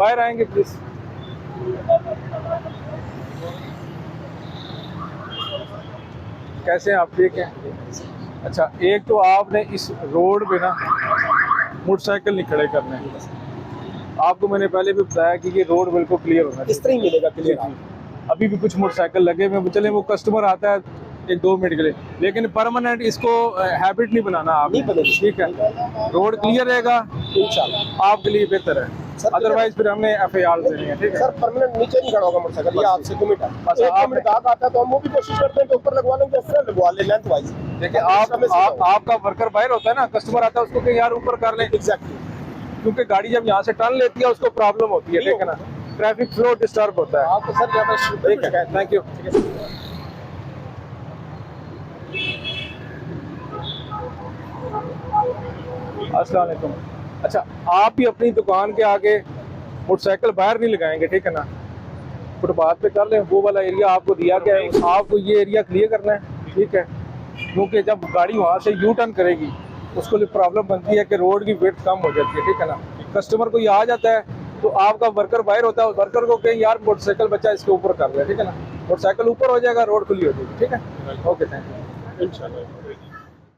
बाहर आएंगे प्लीज। कैसे हैं आप, ठीक हैं? अच्छा, एक तो आपने इस रोड पे ना मोटरसाइकिल नहीं खड़े करने हैं। आपको मैंने पहले भी बताया कि ये रोड बिल्कुल क्लियर होना इस तरह ही मिलेगा क्लियर। अभी भी कुछ मोटरसाइकिल लगे हुए, चले वो कस्टमर आता है 1-2 मिनट के लिए, लेकिन परमानेंट इसको हैबिट नहीं बनाना आप, नहीं बनेगी। ठीक है? रोड क्लियर रहेगा इंशाल्लाह आपके लिए बेहतर है, अदरवाइज फिर हमने FIR देनी है, ठीक है? सर परमानेंट नीचे नहीं खड़ा होगा मोटरसाइकिल, ये आपसे कमिट है। बस एक आप- मिनट आता है तो हम वो भी कोशिश करते हैं कि ऊपर लगवा लें, तो फिर लगवा ले लेंथ वाइज। देखिए आपका वर्कर बाहर होता है ना, कस्टमर आता है उसको कहीं यार ऊपर कर लें, एग्जैक्टली, क्योंकि गाड़ी जब यहाँ से टर्न लेती है उसको प्रॉब्लम होती है, ठीक है ना? ट्रैफिक फ्लो डिस्टर्ब होता है। आपको सर ज्यादा ठीक है, थैंक यू। अस्सलाम वालेकुम। अच्छा, आप भी अपनी दुकान के आगे मोटरसाइकिल बाहर नहीं लगाएंगे, ठीक है ना? फुटपाथ पे कर लें, वो वाला एरिया आपको दिया गया है, आपको ये एरिया क्लियर करना है, ठीक है? क्योंकि जब गाड़ी वहाँ से यू टर्न करेगी उसको लिए प्रॉब्लम बनती है कि रोड की विड्थ कम हो जाती है, ठीक है ना? कस्टमर को ये आ जाता है तो आपका वर्कर बाहर होता है, वर्कर को कहीं यार मोटरसाइकिल बच्चा इसके ऊपर कर ले, ठीक है ना? मोटरसाइकिल ऊपर हो जाएगा, रोड खुली हो जाएगी, ठीक है? Okay, thank you. इंशाल्लाह।